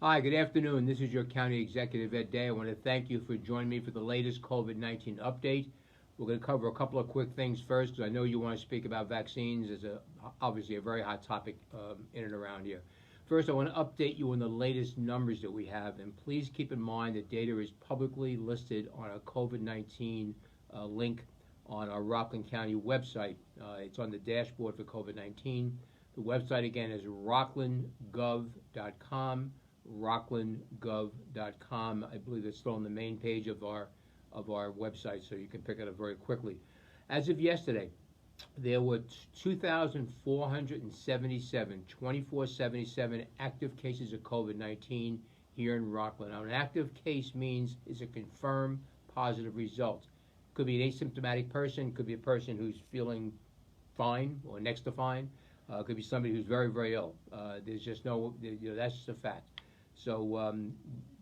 Hi, good afternoon. This is your County Executive Ed Day. I want to thank you for joining me for the latest COVID-19 update. We're going to cover a couple of quick things first, because I know you want to speak about vaccines. It's obviously a very hot topic in and around here. First, I want to update you on the latest numbers that we have, and please keep in mind that data is publicly listed on a COVID-19 link on our Rockland County website. It's on the dashboard for COVID-19. The website again is rocklandgov.com. rocklandgov.com. I believe it's still on the main page of our website, so you can pick it up very quickly. As of yesterday, there were 2,477 active cases of COVID-19 here in Rockland. Now, an active case means is a confirmed positive result. Could be an asymptomatic person, could be a person who's feeling fine or next to fine, could be somebody who's very, very ill. There's just no, that's just a fact. So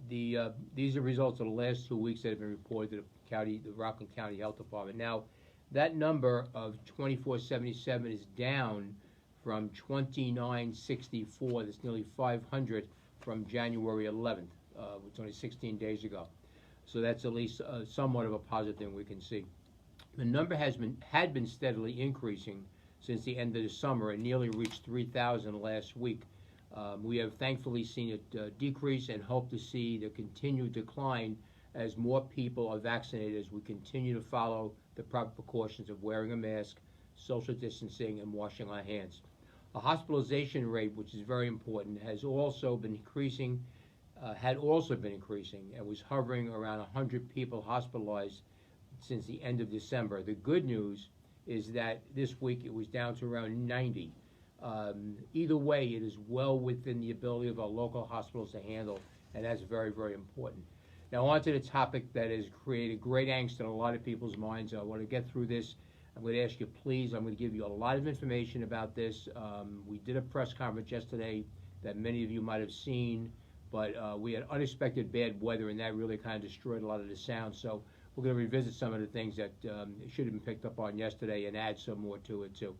these are results of the last 2 weeks that have been reported to the Rockland County Health Department. Now, that number of 2,477 is down from 2,964. That's nearly 500 from January 11th, which was only 16 days ago. So that's at least somewhat of a positive thing we can see. The number had been steadily increasing since the end of the summer and nearly reached 3,000 last week. We have thankfully seen it decrease and hope to see the continued decline as more people are vaccinated, as we continue to follow the proper precautions of wearing a mask, social distancing, and washing our hands. The hospitalization rate, which is very important, had also been increasing and was hovering around 100 people hospitalized since the end of December. The good news is that this week it was down to around 90. Either way, it is well within the ability of our local hospitals to handle, and that's very, very important. Now, on to the topic that has created great angst in a lot of people's minds. I want to get through this. I'm going to ask you, please, I'm going to give you a lot of information about this. We did a press conference yesterday that many of you might have seen, but we had unexpected bad weather, and that really kind of destroyed a lot of the sound. So we're going to revisit some of the things that should have been picked up on yesterday and add some more to it, too.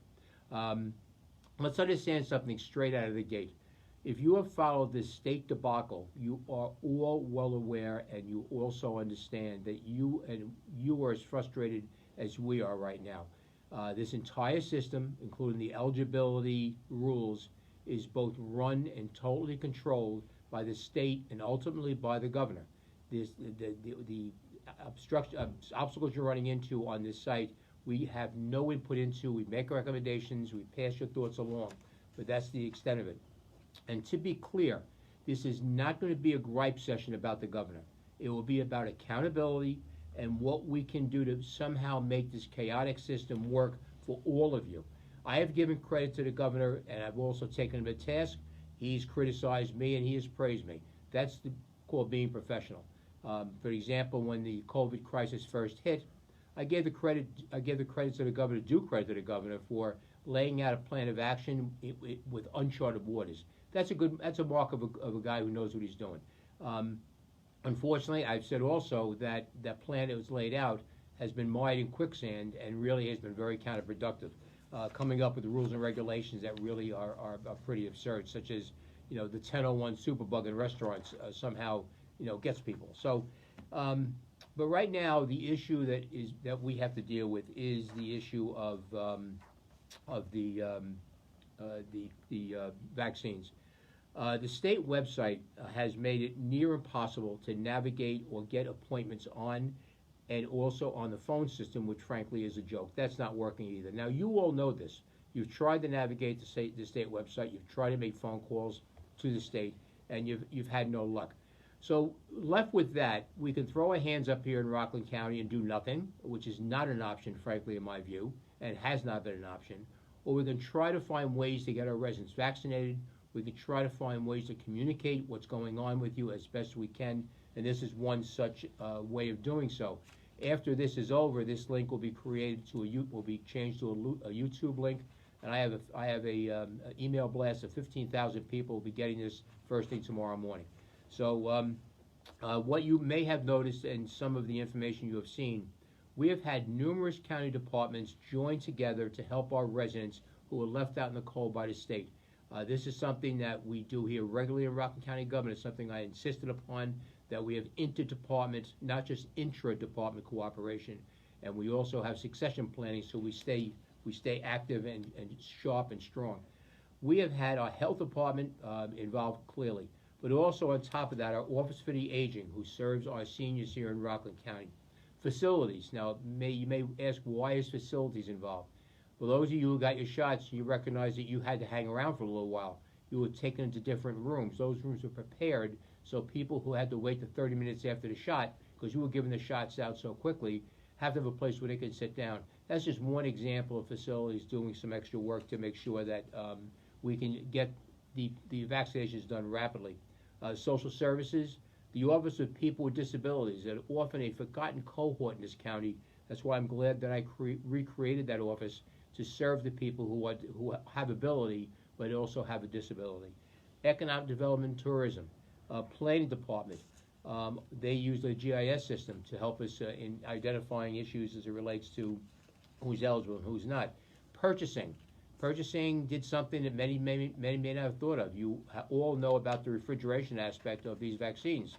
Let's understand something straight out of the gate. If you have followed this state debacle, you are all well aware, and you also understand that you are as frustrated as we are right now. This entire system, including the eligibility rules, is both run and totally controlled by the state and ultimately by the governor. The obstacles you're running into on this site, we have no input into. We make recommendations, we pass your thoughts along, but that's the extent of it. And to be clear, this is not going to be a gripe session about the governor. It will be about accountability and what we can do to somehow make this chaotic system work for all of you. I have given credit to the governor, and I've also taken him to task. He's criticized me and he has praised me. That's called being professional. For example, when the COVID crisis first hit, I gave the credit to the governor, due credit to the governor, for laying out a plan of action with uncharted waters. That's a mark of a guy who knows what he's doing. Unfortunately, I've said also that that plan that was laid out has been mired in quicksand and really has been very counterproductive, coming up with rules and regulations that really are pretty absurd, such as the 1001 superbug in restaurants somehow gets people. So, but right now the issue that we have to deal with is the issue of the vaccines. The state website has made it near impossible to navigate or get appointments on, and also on the phone system, which frankly is a joke. That's not working either. Now, you all know this. You've tried to navigate the state website. You've tried to make phone calls to the state, and you've had no luck. So left with that, we can throw our hands up here in Rockland County and do nothing, which is not an option, frankly, in my view, and has not been an option. Or we can try to find ways to get our residents vaccinated. We can try to find ways to communicate what's going on with you as best we can, and this is one such way of doing so. After this is over, this link will be changed to a YouTube link, and I have a email blast of 15,000 people will be getting this first thing tomorrow morning. So what you may have noticed in some of the information you have seen, we have had numerous county departments join together to help our residents who were left out in the cold by the state. This is something that we do here regularly in Rockland County government. It's something I insisted upon, that we have interdepartment, not just intra-department cooperation, and we also have succession planning, so we stay active and sharp and strong. We have had our health department involved clearly, but also on top of that, our Office for the Aging, who serves our seniors here in Rockland County. Facilities. Now, you may ask, why is facilities involved? For those of you who got your shots, you recognize that you had to hang around for a little while. You were taken into different rooms. Those rooms were prepared so people who had to wait the 30 minutes after the shot, because you were giving the shots out so quickly, have to have a place where they can sit down. That's just one example of facilities doing some extra work to make sure that we can get the vaccinations done rapidly. Social services, the Office of People with Disabilities, that often a forgotten cohort in this county. That's why I'm glad that I recreated that office to serve the people who have ability but also have a disability. Economic Development and Tourism, Planning Department. They use the GIS system to help us in identifying issues as it relates to who's eligible and who's not. Purchasing. Purchasing did something that many may not have thought of. You all know about the refrigeration aspect of these vaccines.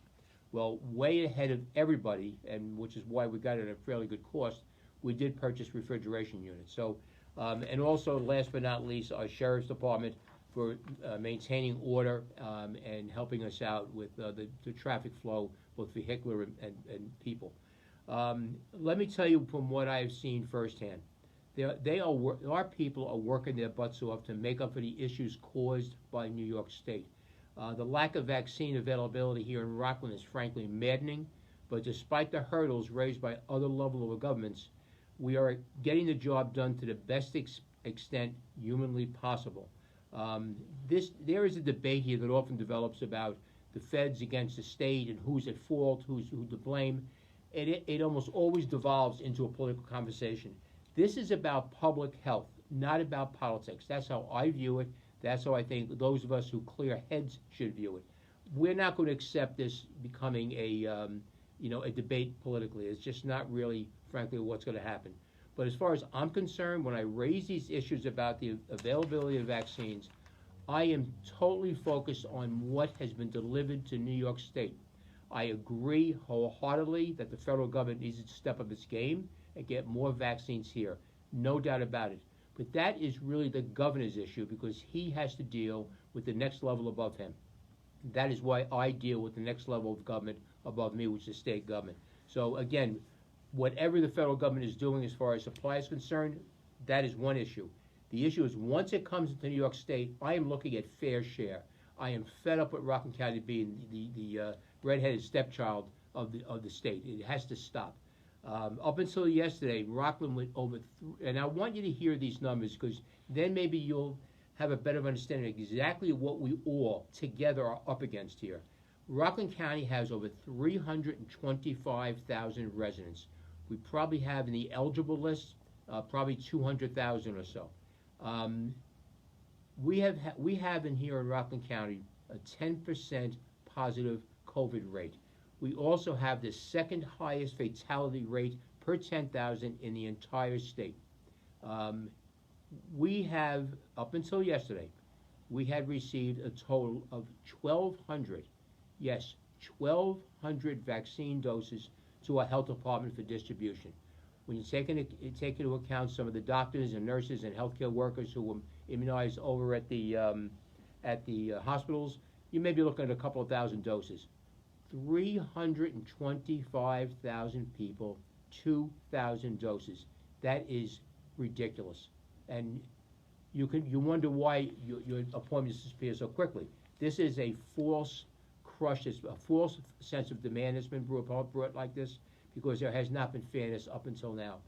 Well, way ahead of everybody, and which is why we got it at a fairly good cost, we did purchase refrigeration units. So, and also, last but not least, our Sheriff's Department for maintaining order and helping us out with the traffic flow, both vehicular and people. Let me tell you from what I've seen firsthand. Our people are working their butts off to make up for the issues caused by New York State. The lack of vaccine availability here in Rockland is frankly maddening, but despite the hurdles raised by other levels of governments, we are getting the job done to the best extent humanly possible. There is a debate here that often develops about the feds against the state and who's at fault, who to blame. It almost always devolves into a political conversation. This is about public health, not about politics. That's how I view it. That's how I think those of us who clear heads should view it. We're not going to accept this becoming a debate politically. It's just not really, frankly, what's going to happen. But as far as I'm concerned, when I raise these issues about the availability of vaccines, I am totally focused on what has been delivered to New York State. I agree wholeheartedly that the federal government needs to step up its game and get more vaccines here. No doubt about it. But that is really the governor's issue, because he has to deal with the next level above him. That is why I deal with the next level of government above me, which is state government. So again, whatever the federal government is doing as far as supply is concerned, that is one issue. The issue is once it comes into New York State, I am looking at fair share. I am fed up with Rockland County being the redheaded stepchild of the state. It has to stop. Up until yesterday, Rockland went over, and I want you to hear these numbers, because then maybe you'll have a better understanding of exactly what we all together are up against here. Rockland County has over 325,000 residents. We probably have in the eligible list probably 200,000 or so. We have in here in Rockland County a 10% positive COVID rate. We also have the second highest fatality rate per 10,000 in the entire state. We have, up until yesterday, we had received a total of 1,200, yes, 1,200 vaccine doses to our health department for distribution. When you take into account some of the doctors and nurses and healthcare workers who were immunized over at the hospitals, you may be looking at a couple of thousand doses. 325,000 people, 2,000 doses. That is ridiculous. And you wonder why your appointments disappear so quickly. This is a false crush, a false sense of demand that's been brought like this, because there has not been fairness up until now.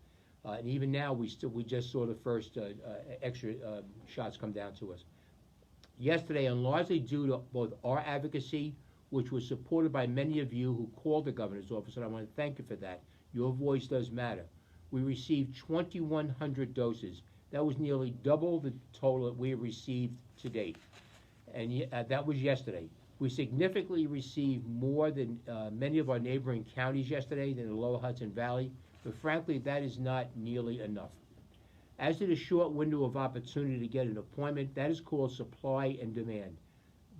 And even now, we just saw the first extra shots come down to us. Yesterday, and largely due to both our advocacy, which was supported by many of you who called the governor's office, and I want to thank you for that. Your voice does matter. We received 2,100 doses. That was nearly double the total that we have received to date. And that was yesterday. We significantly received more than many of our neighboring counties yesterday, than the Lower Hudson Valley, but frankly, that is not nearly enough. As to the short window of opportunity to get an appointment, that is called supply and demand.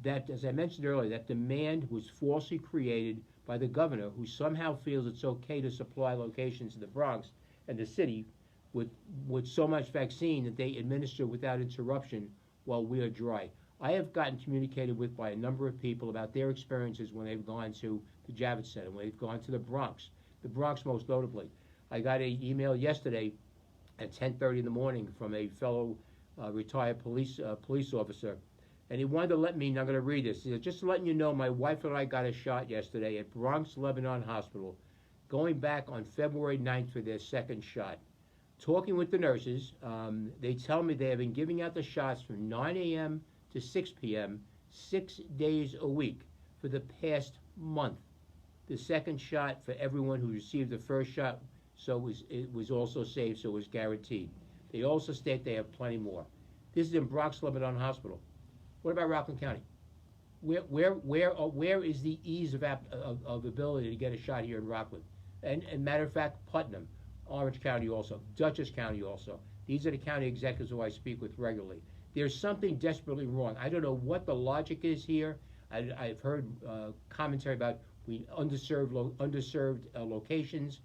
That, as I mentioned earlier, that demand was falsely created by the governor, who somehow feels it's okay to supply locations in the Bronx and the city with so much vaccine that they administer without interruption while we are dry. I have gotten communicated with by a number of people about their experiences when they've gone to the Javits Center, when they've gone to the Bronx most notably. I got an email yesterday at 10:30 in the morning from a fellow retired police officer, and he wanted to let me, and I'm going to read this. He said, just letting you know, my wife and I got a shot yesterday at Bronx Lebanon Hospital, going back on February 9th for their second shot. Talking with the nurses, they tell me they have been giving out the shots from 9 a.m. to 6 p.m. 6 days a week for the past month. The second shot for everyone who received the first shot, so it was also saved, so it was guaranteed. They also state they have plenty more. This is in Bronx Lebanon Hospital. What about Rockland County? Where is the ease of ability to get a shot here in Rockland? And matter of fact, Putnam, Orange County also, Dutchess County also. These are the county executives who I speak with regularly. There's something desperately wrong. I don't know what the logic is here. I've heard commentary about underserved locations.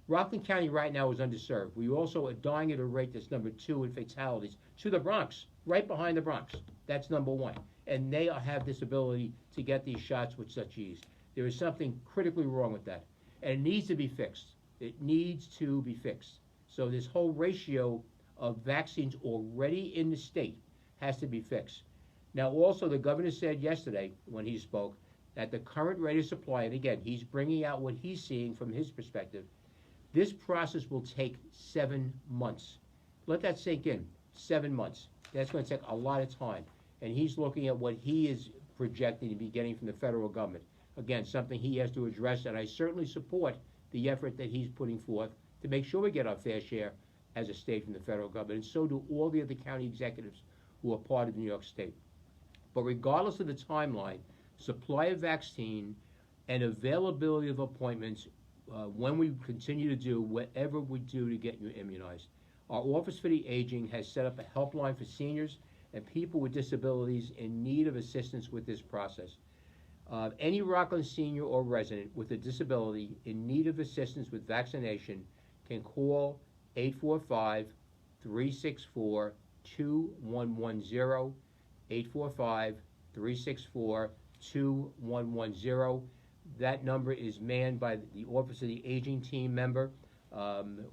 Rockland County right now is underserved. We also are dying at a rate that's number 2 in fatalities to the Bronx, right behind the Bronx. That's number 1. And they have this ability to get these shots with such ease. There is something critically wrong with that. And it needs to be fixed. It needs to be fixed. So this whole ratio of vaccines already in the state has to be fixed. Now also the governor said yesterday when he spoke that the current rate of supply, and again, he's bringing out what he's seeing from his perspective, this process will take 7 months. Let that sink in. 7 months. That's going to take a lot of time. And he's looking at what he is projecting to be getting from the federal government. Again, something he has to address, and I certainly support the effort that he's putting forth to make sure we get our fair share as a state from the federal government, and so do all the other county executives who are part of New York State. But regardless of the timeline, supply of vaccine and availability of appointments when we continue to do whatever we do to get you immunized. Our Office for the Aging has set up a helpline for seniors and people with disabilities in need of assistance with this process. Any Rockland senior or resident with a disability in need of assistance with vaccination can call 845-364-2110, 845-364-2110. That number is manned by the Office of the Aging team member.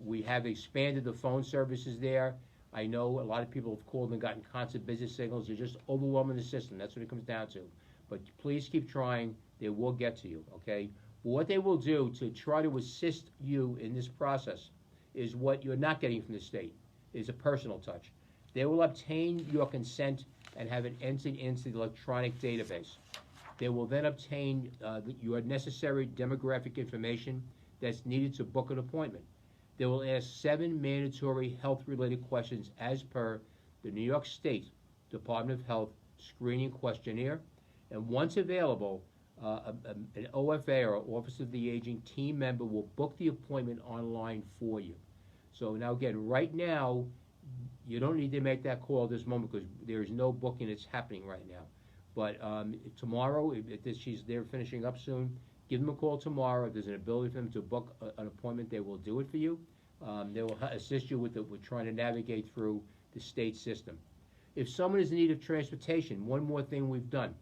We have expanded the phone services there. I know a lot of people have called and gotten constant busy signals. They're just overwhelming the system. That's what it comes down to. But please keep trying. They will get to you, okay? What they will do to try to assist you in this process is what you're not getting from the state, is a personal touch. They will obtain your consent and have it entered into the electronic database. They will then obtain your necessary demographic information that's needed to book an appointment. They will ask 7 mandatory health-related questions as per the New York State Department of Health screening questionnaire. And once available, an OFA, or Office of the Aging team member, will book the appointment online for you. So now again, right now, you don't need to make that call at this moment because there is no booking that's happening right now. But tomorrow, they're finishing up soon, give them a call tomorrow. If there's an ability for them to book an appointment, they will do it for you. They will assist you with trying to navigate through the state system. If someone is in need of transportation, one more thing we've done.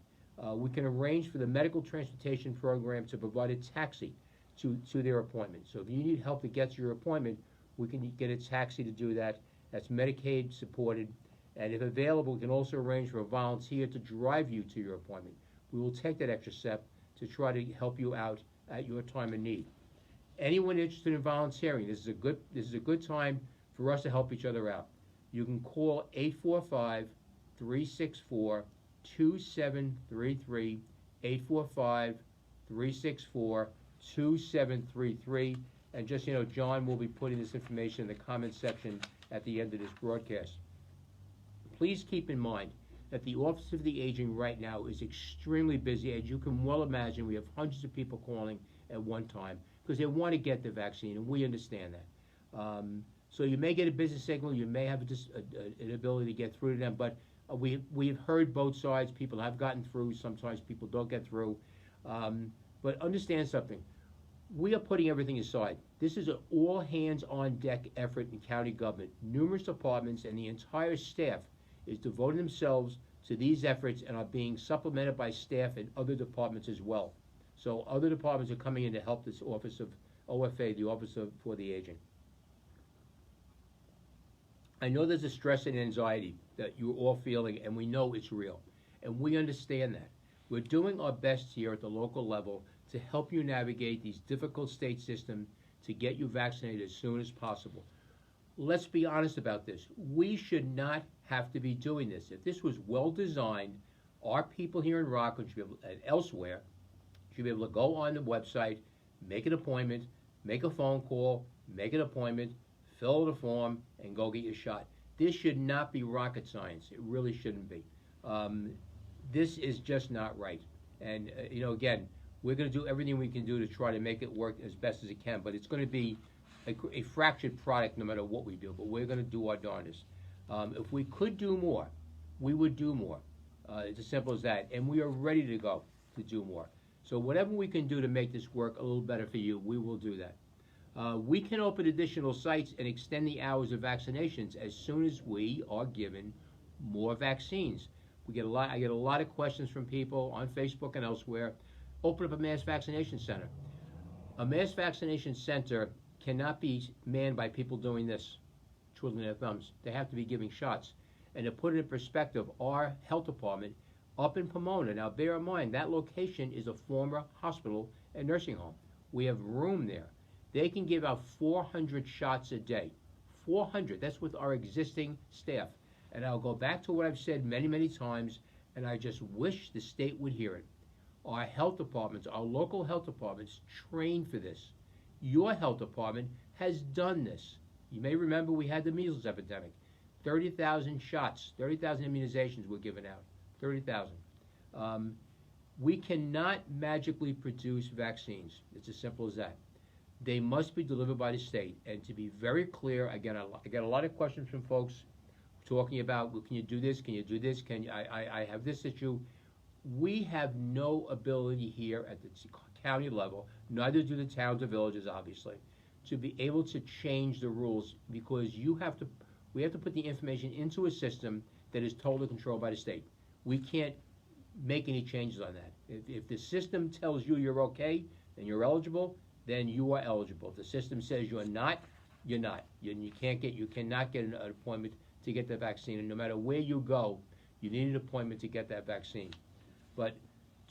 We can arrange for the medical transportation program to provide a taxi to their appointment. So if you need help to get to your appointment, we can get a taxi to do that. That's Medicaid supported. And if available, we can also arrange for a volunteer to drive you to your appointment. We will take that extra step to try to help you out at your time of need. Anyone interested in volunteering, this is a good time for us to help each other out. You can call 845-364-2733, 845-364-2733. And just, John will be putting this information in the comments section at the end of this broadcast. Please keep in mind that the Office of the Aging right now is extremely busy. As you can well imagine, we have hundreds of people calling at one time because they want to get the vaccine, and we understand that. So you may get a business signal, you may have an ability to get through to them, but we've heard both sides. People have gotten through. Sometimes people don't get through. But understand something. We are putting everything aside. This is an all-hands-on-deck effort in county government. Numerous departments and the entire staff is devoting themselves to these efforts and are being supplemented by staff in other departments as well. So other departments are coming in to help this Office of OFA, the Office for the Aging. I know there's a stress and anxiety that you're all feeling, and we know it's real, and we understand that. We're doing our best here at the local level to help you navigate these difficult state systems to get you vaccinated as soon as possible. Let's be honest about this. We should not have to be doing this. If this was well designed, our people here in Rockland should be able, and elsewhere should be able to go on the website, make an appointment, make a phone call, make an appointment, fill out a form, and go get your shot. This should not be rocket science. It really shouldn't be. This is just not right. And, again, we're going to do everything we can do to try to make it work as best as it can, but it's going to be a fractured product no matter what we do, but we're going to do our darndest. If we could do more, we would do more. It's as simple as that, and we are ready to go to do more. So whatever we can do to make this work a little better for you, we will do that. We can open additional sites and extend the hours of vaccinations as soon as we are given more vaccines. I get a lot of questions from people on Facebook and elsewhere. Open up a mass vaccination center. A mass vaccination center cannot be manned by people doing this, twiddling their thumbs. They have to be giving shots. And to put it in perspective, our health department up in Pomona, now bear in mind, that location is a former hospital and nursing home. We have room there. They can give out 400 shots a day. 400, that's with our existing staff. And I'll go back to what I've said many, many times, and I just wish the state would hear it. Our health departments, our local health departments, train for this. Your health department has done this. You may remember we had the measles epidemic. 30,000 shots, 30,000 immunizations were given out. 30,000. We cannot magically produce vaccines. It's as simple as that. They must be delivered by the state. And to be very clear, again, I get a lot of questions from folks talking about, well, can you do this? Can you do this? I have this issue. We have no ability here at the county level, neither do the towns or villages, obviously, to be able to change the rules because we have to put the information into a system that is totally controlled by the state. We can't make any changes on that. If the system tells you you're okay and you're eligible, then you are eligible. If the system says you're not, you're not. You cannot get an appointment to get the vaccine. And no matter where you go, you need an appointment to get that vaccine. But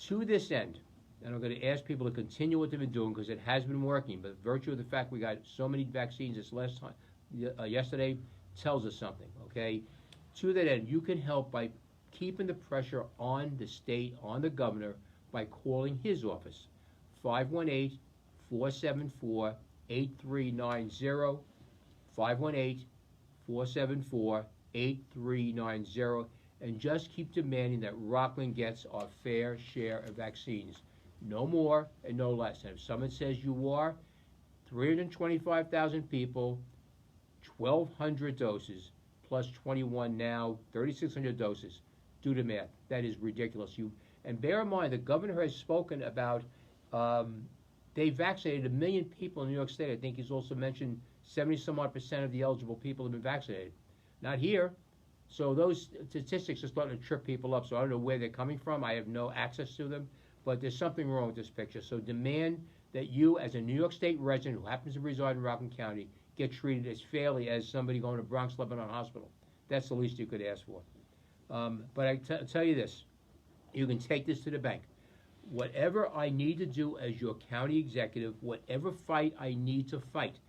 to this end, and I'm going to ask people to continue what they've been doing because it has been working, but virtue of the fact we got so many vaccines this last time, yesterday, tells us something, okay? To that end, you can help by keeping the pressure on the state, on the governor, by calling his office, 518-474-8390, 518-474-8390, and just keep demanding that Rockland gets our fair share of vaccines. No more and no less. And if someone says you are, 325,000 people, 1,200 doses, plus 21 now, 3,600 doses. Do the math. That is ridiculous. And bear in mind, the governor has spoken about, they vaccinated 1 million people in New York State. I think he's also mentioned 70-some-odd% of the eligible people have been vaccinated. Not here. So those statistics are starting to trip people up. So I don't know where they're coming from. I have no access to them. But there's something wrong with this picture. So demand that you, as a New York State resident who happens to reside in Rockland County, get treated as fairly as somebody going to Bronx Lebanon Hospital. That's the least you could ask for. But I tell you this, you can take this to the bank. Whatever I need to do as your county executive, whatever fight I need to fight,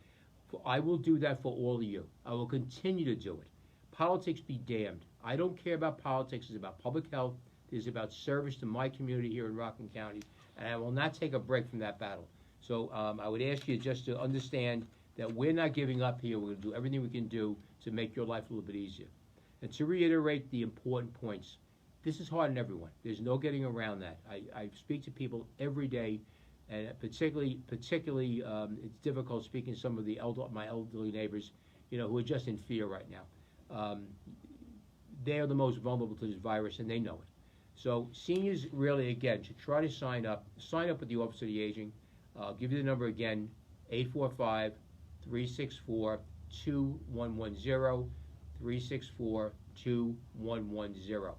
I will do that for all of you. I will continue to do it. Politics be damned. I don't care about politics. It's about public health. It's about service to my community here in Rockland County, and I will not take a break from that battle. So I would ask you just to understand that we're not giving up here. We're going to do everything we can do to make your life a little bit easier. And to reiterate the important points, this is hard on everyone. There's no getting around that. I speak to people every day, and particularly it's difficult speaking to some of my elderly neighbors. who are just in fear right now. They are the most vulnerable to this virus, and they know it. So seniors really, again, should try to sign up. Sign up with the Office of the Aging. I'll give you the number again, 845-364-2110, 364-2110.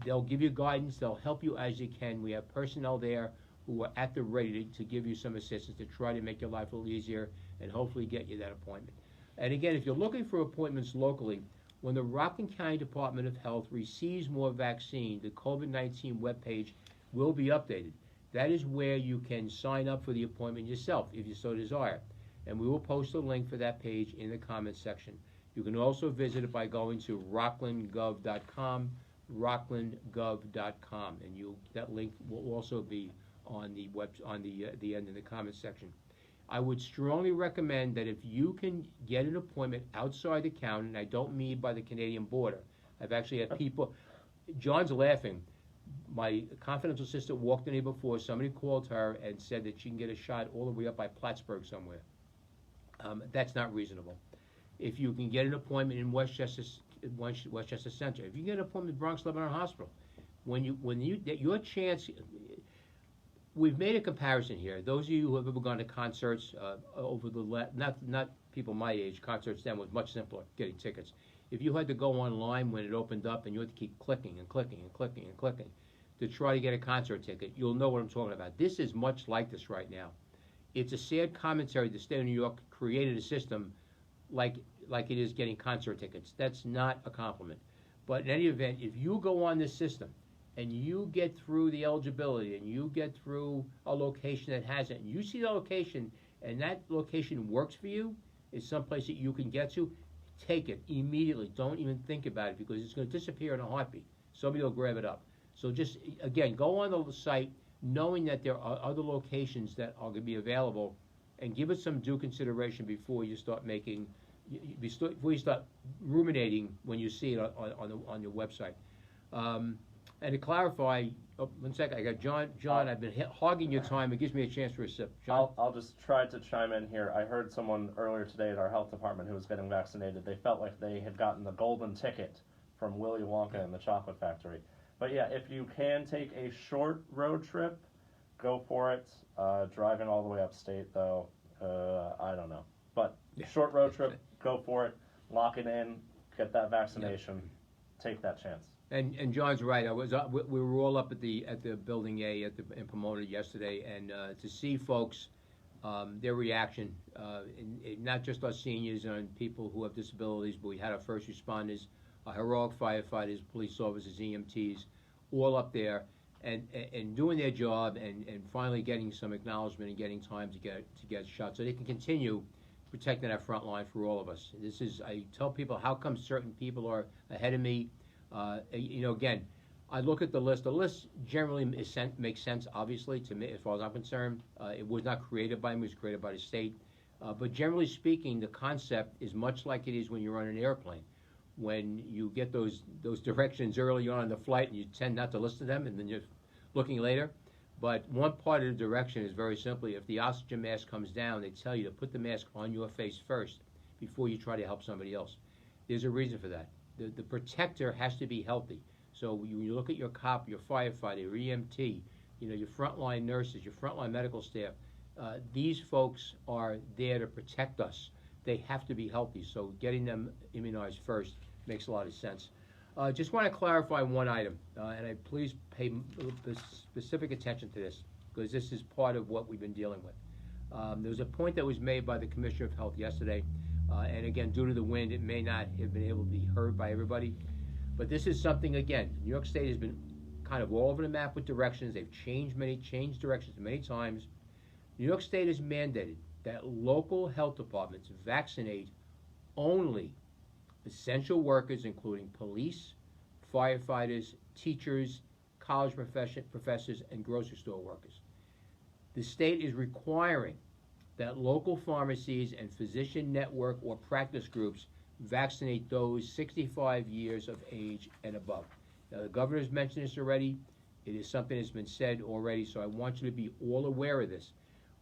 They'll give you guidance. They'll help you as you can. We have personnel there who are at the ready to give you some assistance to try to make your life a little easier and hopefully get you that appointment. And again, if you're looking for appointments locally, when the Rockland County Department of Health receives more vaccine, the COVID-19 webpage will be updated. That is where you can sign up for the appointment yourself if you so desire. And we will post a link for that page in the comments section. You can also visit it by going to rocklandgov.com, rocklandgov.com, and that link will also be on the end in the comments section. I would strongly recommend that if you can get an appointment outside the county, and I don't mean by the Canadian border. I've actually had people, John's laughing. My confidential assistant walked in here before. Somebody called her and said that she can get a shot all the way up by Plattsburgh somewhere. That's not reasonable. If you can get an appointment in Westchester Center, if you can get an appointment in Bronx Lebanon Hospital, your chance. We've made a comparison here. Those of you who have ever gone to concerts over the not people my age, concerts then was much simpler getting tickets. If you had to go online when it opened up and you had to keep clicking and clicking and clicking and clicking to try to get a concert ticket, you'll know what I'm talking about. This is much like this right now. It's a sad commentary. The state of New York created a system like it is getting concert tickets. That's not a compliment. But in any event, if you go on this system and you get through the eligibility and you get through a location that has it, and you see the location and that location works for you, is someplace that you can get to, take it immediately. Don't even think about it because it's going to disappear in a heartbeat. Somebody will grab it up. So just, again, go on the site knowing that there are other locations that are going to be available, and give it some due consideration before you start ruminating when you see it on your website. And to clarify, 1 second, I got John. I've been hogging your time. It gives me a chance for a sip. John? I'll just try to chime in here. I heard someone earlier today at our health department who was getting vaccinated. They felt like they had gotten the golden ticket from Willy Wonka and the Chocolate Factory. But yeah, if you can take a short road trip, go for it. Driving all the way upstate, though, I don't know. But short road trip, go for it. Lock it in. Get that vaccination. Take that chance. And John's right. We were all up at the Building A in Pomona yesterday, and to see folks, their reaction, not just our seniors and people who have disabilities, but we had our first responders, our heroic firefighters, police officers, EMTs, all up there, and doing their job, and finally getting some acknowledgement and getting time to get shot, so they can continue protecting that front line for all of us. I tell people, how come certain people are ahead of me? Again, I look at the list. The list generally makes sense, obviously, to me, as far as I'm concerned. It was not created by me, it was created by the state. But generally speaking, the concept is much like it is when you're on an airplane. When you get those directions early on in the flight, and you tend not to listen to them, and then you're looking later. But one part of the direction is very simply, if the oxygen mask comes down, they tell you to put the mask on your face first before you try to help somebody else. There's a reason for that. The protector has to be healthy. So when you look at your cop, your firefighter, your EMT, your frontline nurses, your frontline medical staff, these folks are there to protect us. They have to be healthy. So getting them immunized first makes a lot of sense. Just want to clarify one item, and please pay specific attention to this, because this is part of what we've been dealing with. There was a point that was made by the Commissioner of Health yesterday. And again, due to the wind, it may not have been able to be heard by everybody. But this is something, again, New York State has been kind of all over the map with directions. They've changed directions many times. New York State has mandated that local health departments vaccinate only essential workers, including police, firefighters, teachers, college professors, and grocery store workers. The state is requiring that local pharmacies and physician network or practice groups vaccinate those 65 years of age and above. Now, the governor's mentioned this already. It is something that's been said already, so I want you to be all aware of this.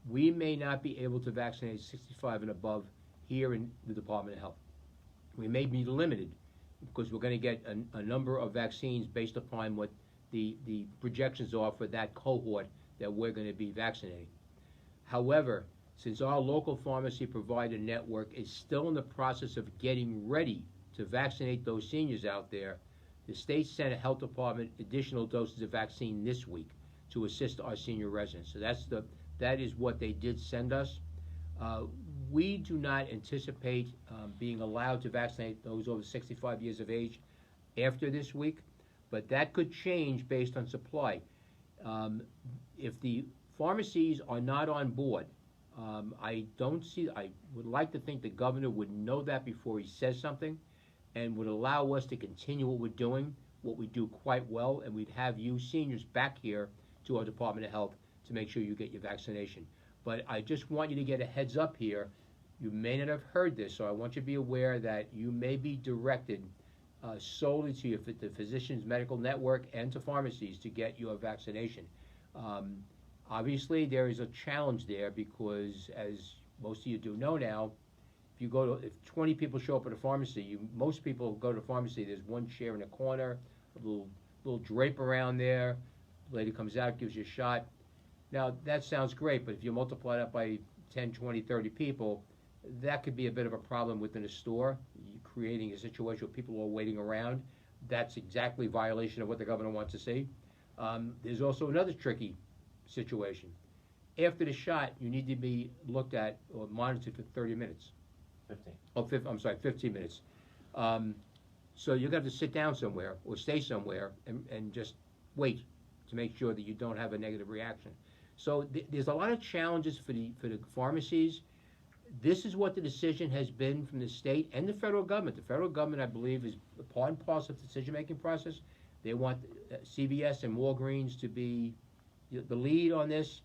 We may not be able to vaccinate 65 and above here in the Department of Health. We may be limited because we're going to get a number of vaccines based upon what the projections are for that cohort that we're going to be vaccinating. However, since our local pharmacy provider network is still in the process of getting ready to vaccinate those seniors out there, the state sent a health department additional doses of vaccine this week to assist our senior residents. So that is what they did send us. We do not anticipate being allowed to vaccinate those over 65 years of age after this week, but that could change based on supply. If the pharmacies are not on board, I would like to think the governor would know that before he says something and would allow us to continue what we're doing, what we do quite well, and we'd have you seniors back here to our Department of Health to make sure you get your vaccination. But I just want you to get a heads up here. You may not have heard this, so I want you to be aware that you may be directed solely to the physician's medical network and to pharmacies to get your vaccination. Obviously, there is a challenge there because, as most of you do know now, if 20 people show up at a pharmacy, most people go to a pharmacy, there's one chair in a corner, a little drape around there, the lady comes out, gives you a shot. Now, that sounds great, but if you multiply that by 10, 20, 30 people, that could be a bit of a problem within a store. You're creating a situation where people are waiting around. That's exactly violation of what the governor wants to see. There's also another tricky situation. After the shot, you need to be looked at or monitored for 30 minutes. 15 minutes. So you're going to have to sit down somewhere or stay somewhere and just wait to make sure that you don't have a negative reaction. So there's a lot of challenges for the pharmacies. This is what the decision has been from the state and the federal government. The federal government, I believe, is part and parcel of the decision-making process. They want CVS and Walgreens to be the lead on this.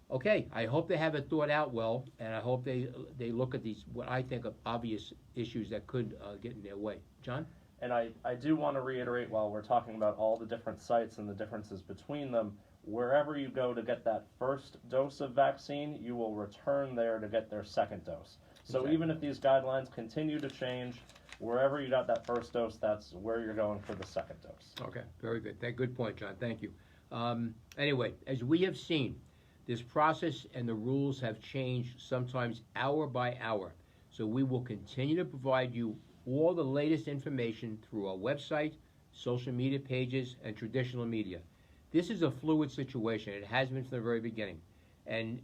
Okay, I hope they have it thought out well, and I hope they look at these, what I think are obvious issues that could get in their way. John? And I do want to reiterate, while we're talking about all the different sites and the differences between them, wherever you go to get that first dose of vaccine, you will return there to get their second dose. So exactly. Even if these guidelines continue to change, wherever you got that first dose, that's where you're going for the second dose. Okay, very good. Good point, John. Thank you. Anyway, as we have seen, this process and the rules have changed sometimes hour by hour. So we will continue to provide you all the latest information through our website, social media pages, and traditional media. This is a fluid situation. It has been from the very beginning. And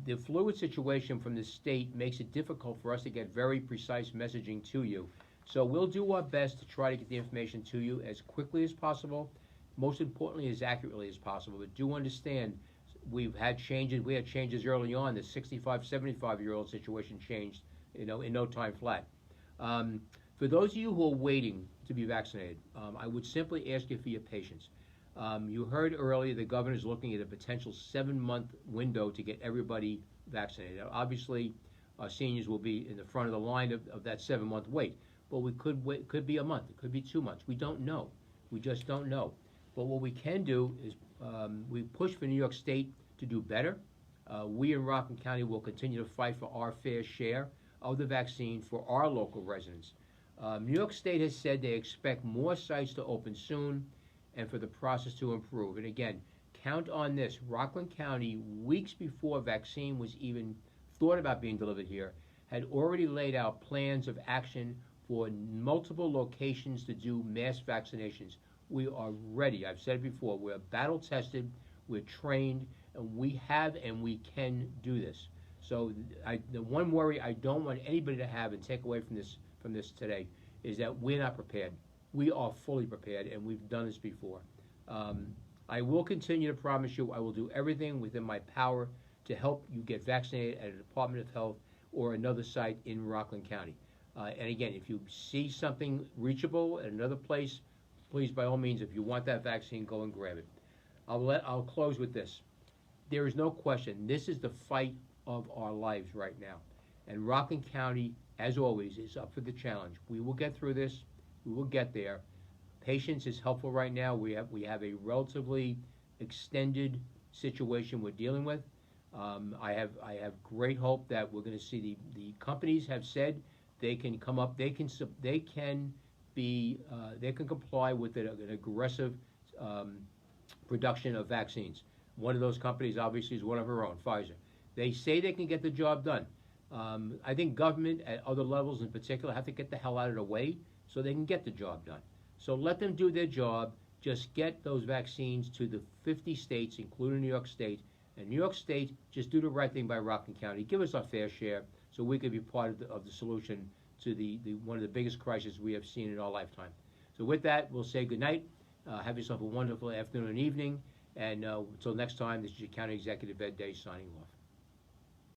the fluid situation from the state makes it difficult for us to get very precise messaging to you. So we'll do our best to try to get the information to you as quickly as possible, most importantly, as accurately as possible. But do understand, we've had changes. We had changes early on. The 65, 75-year-old situation changed, in no time flat. For those of you who are waiting to be vaccinated, I would simply ask you for your patience. You heard earlier the governor is looking at a potential 7-month window to get everybody vaccinated. Now, obviously, our seniors will be in the front of the line of that 7-month wait. But we could wait. It could be a month. It could be 2 months. We don't know. We just don't know. But what we can do is we push for New York State to do better. We in Rockland County will continue to fight for our fair share of the vaccine for our local residents. New York State has said they expect more sites to open soon and for the process to improve. And again, count on this. Rockland County, weeks before vaccine was even thought about being delivered here, had already laid out plans of action for multiple locations to do mass vaccinations. We are ready. I've said it before. We're battle tested, we're trained, and we have and we can do this. So the one worry I don't want anybody to have and take away from this today is that we're not prepared. We are fully prepared, and we've done this before. I will continue to promise you I will do everything within my power to help you get vaccinated at a Department of Health or another site in Rockland County. And again, if you see something reachable at another place, please, by all means, if you want that vaccine, go and grab it. I'll close with this. There is no question, this is the fight of our lives right now. And Rockland County, as always, is up for the challenge. We will get through this. We will get there. Patience is helpful right now. We have a relatively extended situation we're dealing with. I have great hope that we're going to see the companies have said they can come up, they can comply with an aggressive production of vaccines. One of those companies obviously is one of our own, Pfizer. They say they can get the job done. I think government at other levels in particular have to get the hell out of the way so they can get the job done. So let them do their job. Just get those vaccines to the 50 states, including New York State. And New York State, just do the right thing by Rockland County. Give us our fair share so we can be part of the solution to the one of the biggest crises we have seen in our lifetime. So with that, we'll say good night. Have yourself a wonderful afternoon and evening. And until next time, this is your County Executive Ed Day signing off.